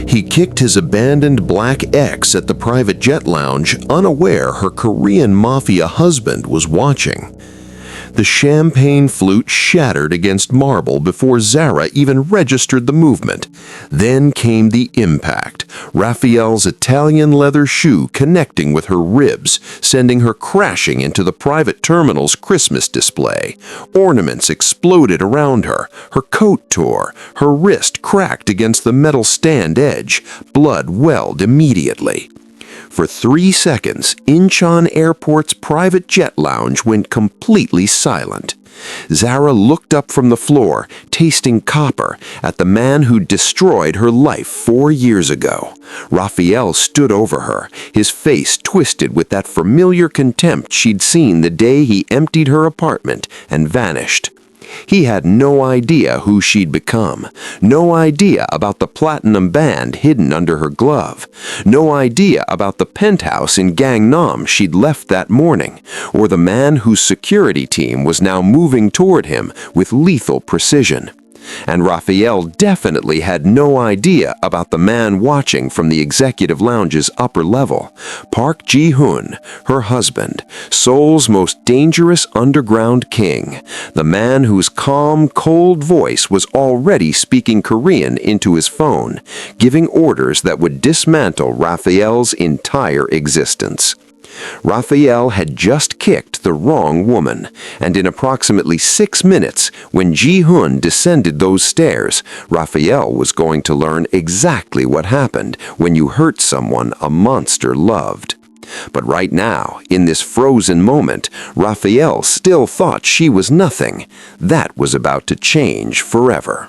He kicked his abandoned black X at the private jet lounge, unaware her Korean mafia husband was watching. The champagne flute shattered against marble before Zara even registered the movement. Then came the impact, Raphael's Italian leather shoe connecting with her ribs, sending her crashing into the private terminal's Christmas display. Ornaments exploded around her, her coat tore, her wrist cracked against the metal stand edge, blood welled immediately. For 3 seconds, Incheon Airport's private jet lounge went completely silent. Zara looked up from the floor, tasting copper, at the man who destroyed her life 4 years ago. Raphael stood over her, his face twisted with that familiar contempt she'd seen the day he emptied her apartment and vanished. He had no idea who she'd become, no idea about the platinum band hidden under her glove, no idea about the penthouse in Gangnam she'd left that morning, or the man whose security team was now moving toward him with lethal precision. And Raphael definitely had no idea about the man watching from the executive lounge's upper level, Park Ji Hun, her husband, Seoul's most dangerous underground king, the man whose calm, cold voice was already speaking Korean into his phone, giving orders that would dismantle Raphael's entire existence. Raphael had just kicked the wrong woman, and in approximately 6 minutes, when Ji Hun descended those stairs, Raphael was going to learn exactly what happened when you hurt someone a monster loved. But right now, in this frozen moment, Raphael still thought she was nothing. That was about to change forever.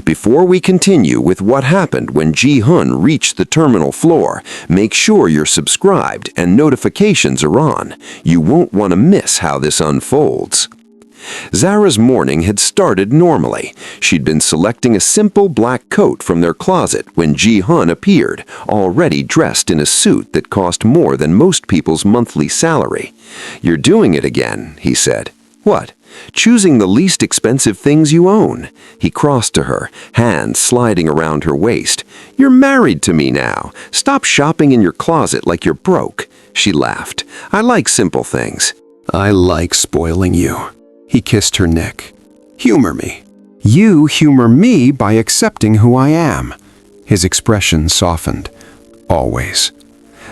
Before we continue with what happened when Ji Hun reached the terminal floor, make sure you're subscribed and notifications are on. You won't want to miss how this unfolds. Zara's morning had started normally. She'd been selecting a simple black coat from their closet when Ji Hun appeared, already dressed in a suit that cost more than most people's monthly salary. "You're doing it again," he said. "What? Choosing the least expensive things you own." He crossed to her, hands sliding around her waist. "You're married to me now. Stop shopping in your closet like you're broke." She laughed. "I like simple things." "I like spoiling you." He kissed her neck. "Humor me." "You humor me by accepting who I am." His expression softened. "Always."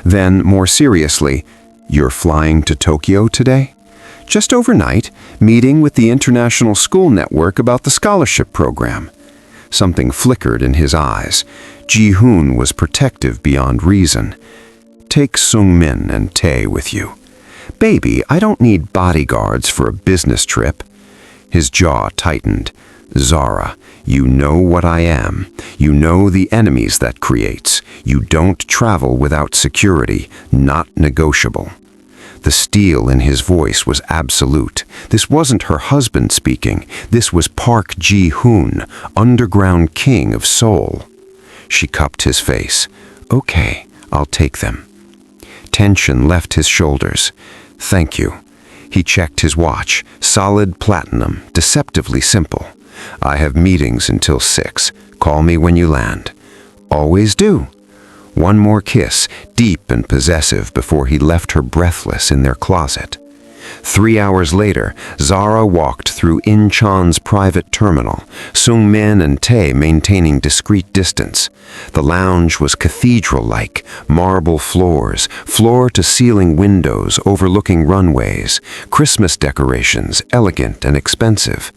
Then, more seriously, "You're flying to Tokyo today?" "Just overnight, meeting with the International School Network about the scholarship program." Something flickered in his eyes. Ji Hun was protective beyond reason. "Take Sung-min and Tae with you." "Baby, I don't need bodyguards for a business trip." His jaw tightened. "Zara, you know what I am. You know the enemies that creates. You don't travel without security, not negotiable." The steel in his voice was absolute. This wasn't her husband speaking. This was Park Ji Hun, underground king of Seoul. She cupped his face. "Okay, I'll take them." Tension left his shoulders. "Thank you." He checked his watch. Solid platinum, deceptively simple. "I have meetings until 6. Call me when you land." "Always do." One more kiss, deep and possessive, before he left her breathless in their closet. 3 hours later, Zara walked through Incheon's private terminal, Sung-min and Tae maintaining discreet distance. The lounge was cathedral-like, marble floors, floor-to-ceiling windows overlooking runways, Christmas decorations, elegant and expensive.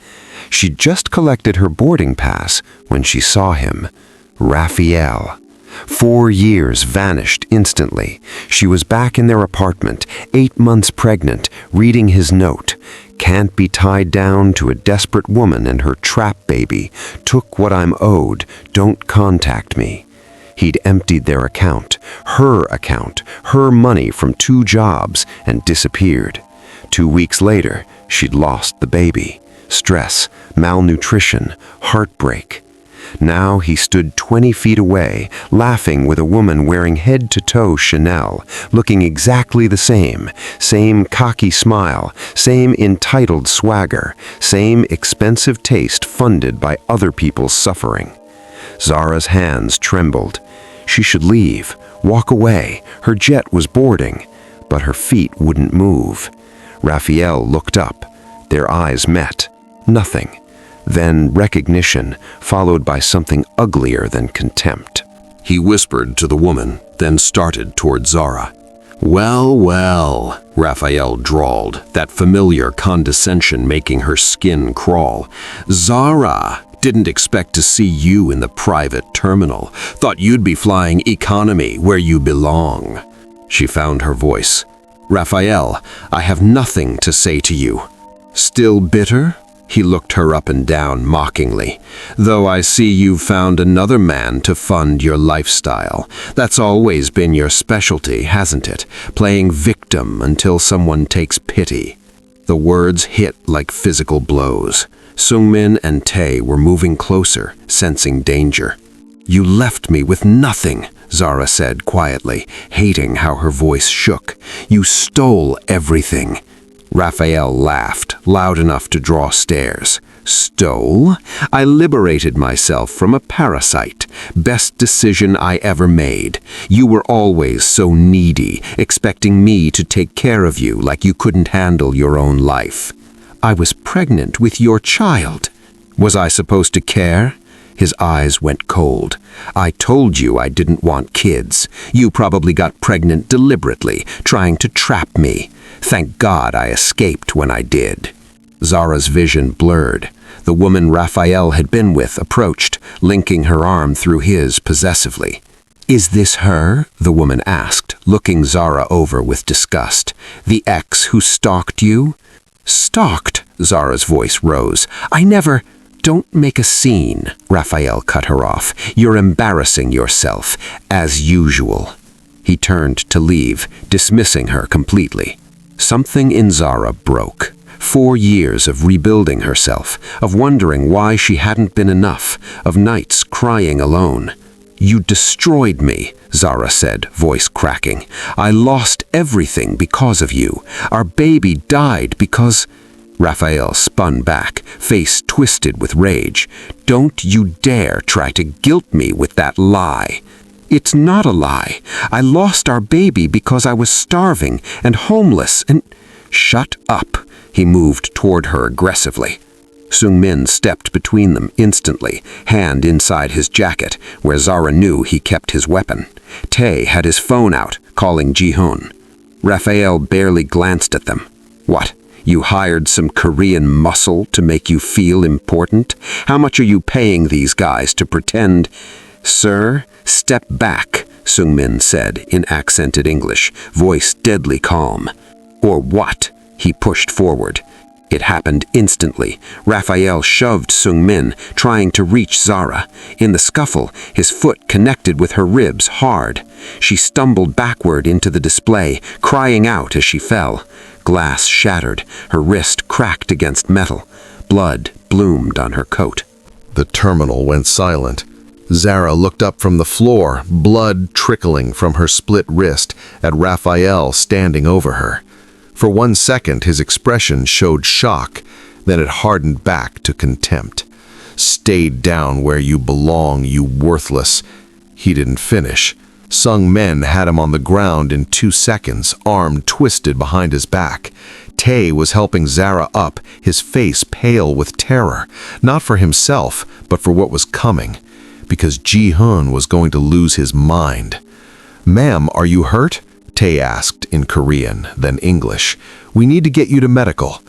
She'd just collected her boarding pass when she saw him. Raphael. 4 years vanished instantly. She was back in their apartment, 8 months pregnant, reading his note. "Can't be tied down to a desperate woman and her trap baby. Took what I'm owed. Don't contact me." He'd emptied their account, her money from 2 jobs, and disappeared. 2 weeks later, she'd lost the baby. Stress, malnutrition, heartbreak. Now he stood 20 feet away, laughing with a woman wearing head-to-toe Chanel, looking exactly the same cocky smile, same entitled swagger, same expensive taste funded by other people's suffering. Zara's hands trembled. She should leave, walk away. Her jet was boarding, but her feet wouldn't move. Raphael looked up. Their eyes met. Nothing. Then recognition, followed by something uglier than contempt. He whispered to the woman, then started toward Zara. "Well, well," Raphael drawled, that familiar condescension making her skin crawl. "Zara, didn't expect to see you in the private terminal. Thought you'd be flying economy where you belong." She found her voice. "Raphael, I have nothing to say to you." "Still bitter?" He looked her up and down mockingly. "Though I see you've found another man to fund your lifestyle. That's always been your specialty, hasn't it? Playing victim until someone takes pity." The words hit like physical blows. Sungmin and Tae were moving closer, sensing danger. "You left me with nothing," Zara said quietly, hating how her voice shook. "You stole everything." Raphael laughed, loud enough to draw stares. "Stole? I liberated myself from a parasite. Best decision I ever made. You were always so needy, expecting me to take care of you like you couldn't handle your own life. I was pregnant with your child. Was I supposed to care?" His eyes went cold. "I told you I didn't want kids. You probably got pregnant deliberately, trying to trap me. Thank God I escaped when I did." Zara's vision blurred. The woman Raphael had been with approached, linking her arm through his possessively. "Is this her?" the woman asked, looking Zara over with disgust. "The ex who stalked you?" "Stalked?" Zara's voice rose. "I never—" "Don't make a scene," Raphael cut her off. "You're embarrassing yourself, as usual." He turned to leave, dismissing her completely. Something in Zara broke. 4 years of rebuilding herself, of wondering why she hadn't been enough, of nights crying alone. "You destroyed me," Zara said, voice cracking. "I lost everything because of you. Our baby died because—" Raphael spun back, face twisted with rage. "Don't you dare try to guilt me with that lie." "It's not a lie. I lost our baby because I was starving and homeless and—" "Shut up." He moved toward her aggressively. Sungmin stepped between them instantly, hand inside his jacket, where Zara knew he kept his weapon. Tae had his phone out, calling Ji Hun. Raphael barely glanced at them. "What? You hired some Korean muscle to make you feel important? How much are you paying these guys to pretend—" "Sir, step back," Sungmin said in accented English, voice deadly calm. "Or what?" He pushed forward. It happened instantly. Raphael shoved Sungmin, trying to reach Zara. In the scuffle, his foot connected with her ribs hard. She stumbled backward into the display, crying out as she fell. Glass shattered, her wrist cracked against metal. Blood bloomed on her coat. The terminal went silent. Zara looked up from the floor, blood trickling from her split wrist, at Raphael standing over her. For 1 second, his expression showed shock, then it hardened back to contempt. "Stayed down where you belong, you worthless." He didn't finish. Sungmin had him on the ground in 2 seconds, arm twisted behind his back. Tae was helping Zara up, his face pale with terror, not for himself, but for what was coming, because Ji Hun was going to lose his mind. "Ma'am, are you hurt?" Tae asked in Korean, then English. "We need to get you to medical."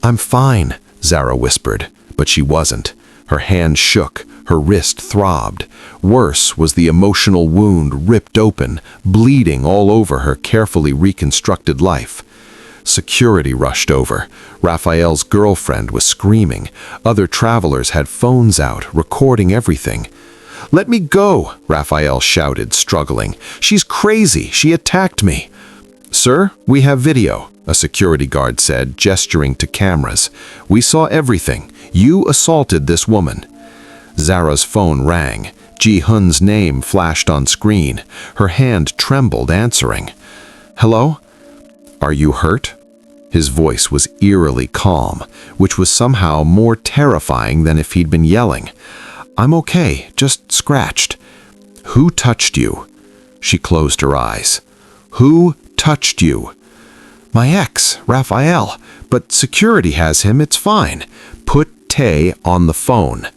"I'm fine," Zara whispered, but she wasn't. Her hand shook, her wrist throbbed. Worse was the emotional wound ripped open, bleeding all over her carefully reconstructed life. Security rushed over. Raphael's girlfriend was screaming. Other travelers had phones out, recording everything. "Let me go," Raphael shouted, struggling. "She's crazy. She attacked me." "Sir, we have video," a security guard said, gesturing to cameras. "We saw everything. You assaulted this woman." Zara's phone rang. Ji Hun's name flashed on screen. Her hand trembled, answering. "Hello? Are you hurt?" His voice was eerily calm, which was somehow more terrifying than if he'd been yelling. I'm okay, just scratched. Who touched you? She closed her eyes. Who touched you? My ex, Raphael, but security has him, it's fine. Put Tay on the phone.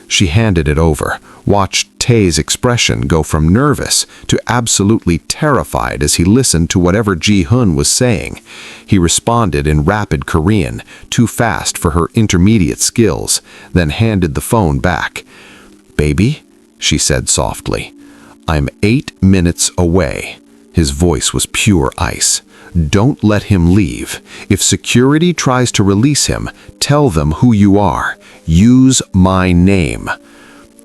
She handed it over, watched Tay's expression go from nervous to absolutely terrified as he listened to whatever Ji Hun was saying. He responded in rapid Korean, too fast for her intermediate skills, then handed the phone back. Baby, she said softly, I'm 8 minutes away. His voice was pure ice. Don't let him leave. If security tries to release him, tell them who you are. Use my name.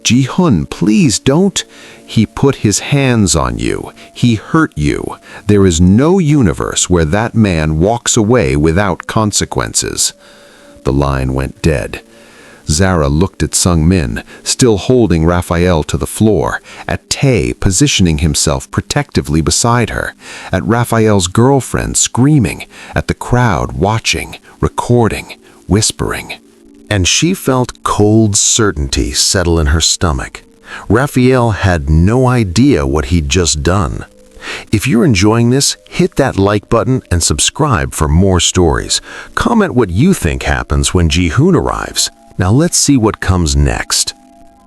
Ji Hun, please don't. He put his hands on you. He hurt you. There is no universe where that man walks away without consequences. The line went dead. Zara looked at Sung Min, still holding Raphael to the floor, at Tay positioning himself protectively beside her, at Raphael's girlfriend screaming, at the crowd watching, recording, whispering. And she felt cold certainty settle in her stomach. Raphael had no idea what he'd just done. If you're enjoying this, hit that like button and subscribe for more stories. Comment what you think happens when Ji Hun arrives. Now let's see what comes next.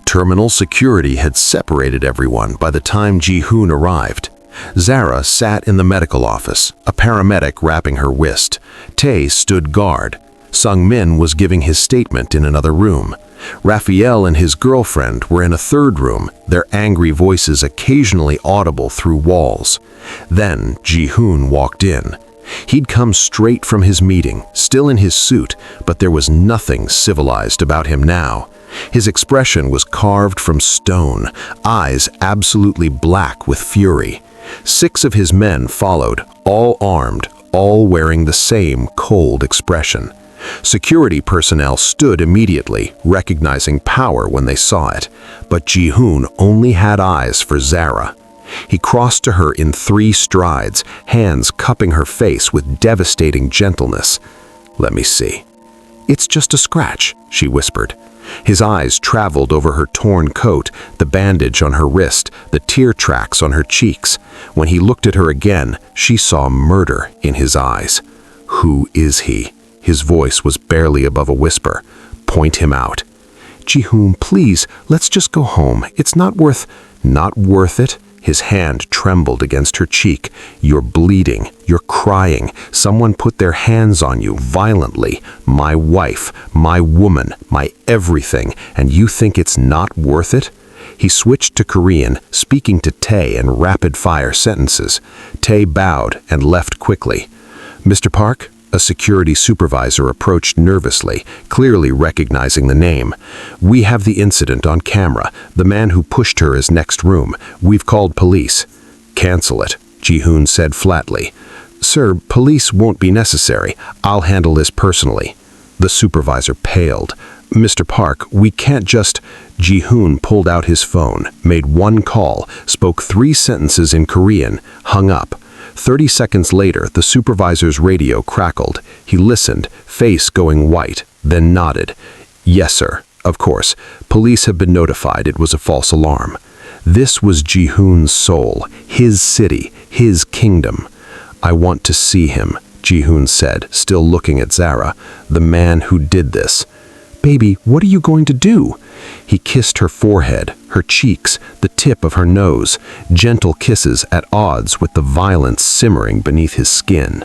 Terminal security had separated everyone by the time Ji Hun arrived. Zara sat in the medical office, a paramedic wrapping her wrist. Tay stood guard. Sung Min was giving his statement in another room. Raphael and his girlfriend were in a third room, their angry voices occasionally audible through walls. Then Ji Hun walked in. He'd come straight from his meeting, still in his suit, but there was nothing civilized about him now. His expression was carved from stone, eyes absolutely black with fury. 6 of his men followed, all armed, all wearing the same cold expression. Security personnel stood immediately, recognizing power when they saw it, but Ji Hun only had eyes for Zara. He crossed to her in 3 strides, hands cupping her face with devastating gentleness. Let me see. It's just a scratch, she whispered. His eyes traveled over her torn coat, the bandage on her wrist, the tear tracks on her cheeks. When he looked at her again, she saw murder in his eyes. Who is he? His voice was barely above a whisper. Point him out. Ji Hun, please, let's just go home. It's not worth it? His hand trembled against her cheek. You're bleeding. You're crying. Someone put their hands on you violently. My wife, my woman, my everything, and you think it's not worth it? He switched to Korean, speaking to Tay in rapid-fire sentences. Tay bowed and left quickly. Mr. Park? A security supervisor approached nervously, clearly recognizing the name. We have the incident on camera. The man who pushed her is next room. We've called police. Cancel it, Ji Hun said flatly. Sir, police won't be necessary. I'll handle this personally. The supervisor paled. Mr. Park, we can't just... Ji Hun pulled out his phone, made 1 call, spoke 3 sentences in Korean, hung up. 30 seconds later, the supervisor's radio crackled. He listened, face going white, then nodded. Yes, sir. Of course. Police have been notified it was a false alarm. This was Ji Hun's soul, his city, his kingdom. I want to see him, Ji Hun said, still looking at Zara, the man who did this. Baby, what are you going to do? He kissed her forehead, her cheeks, the tip of her nose, gentle kisses at odds with the violence simmering beneath his skin.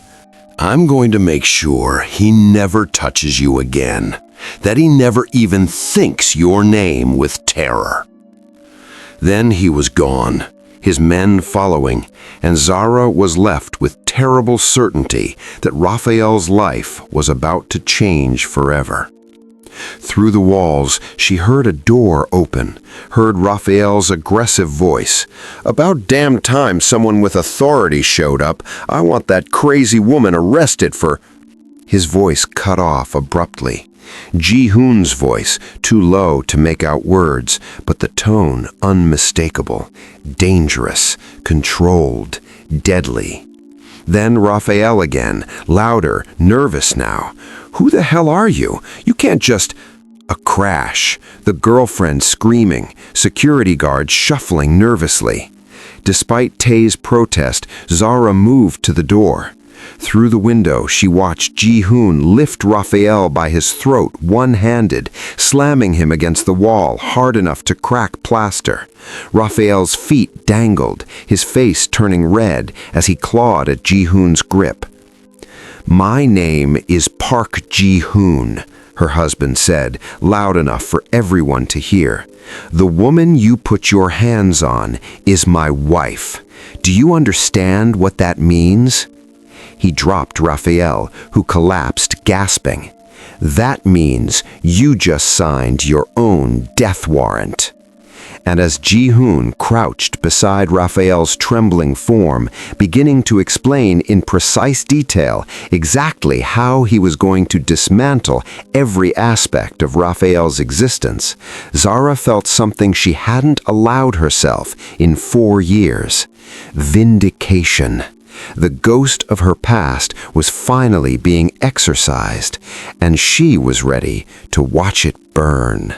I'm going to make sure he never touches you again, that he never even thinks your name with terror. Then he was gone, his men following, and Zara was left with terrible certainty that Raphael's life was about to change forever. Through the walls, she heard a door open, heard Raphael's aggressive voice. About damn time someone with authority showed up. I want that crazy woman arrested for... His voice cut off abruptly. Ji Hun's voice, too low to make out words, but the tone unmistakable, dangerous, controlled, deadly. Then Raphael again, louder, nervous now. Who the hell are you? You can't just... A crash, the girlfriend screaming, security guards shuffling nervously. Despite Tae's protest, Zara moved to the door. Through the window, she watched Ji Hun lift Raphael by his throat one-handed, slamming him against the wall hard enough to crack plaster. Raphael's feet dangled, his face turning red as he clawed at Ji Hun's grip. "My name is Park Ji Hun," her husband said, loud enough for everyone to hear. "The woman you put your hands on is my wife. Do you understand what that means?" He dropped Raphael, who collapsed, gasping. "That means you just signed your own death warrant." And as Ji Hun crouched beside Raphael's trembling form, beginning to explain in precise detail exactly how he was going to dismantle every aspect of Raphael's existence, Zara felt something she hadn't allowed herself in 4 years: vindication. The ghost of her past was finally being exorcised, and she was ready to watch it burn.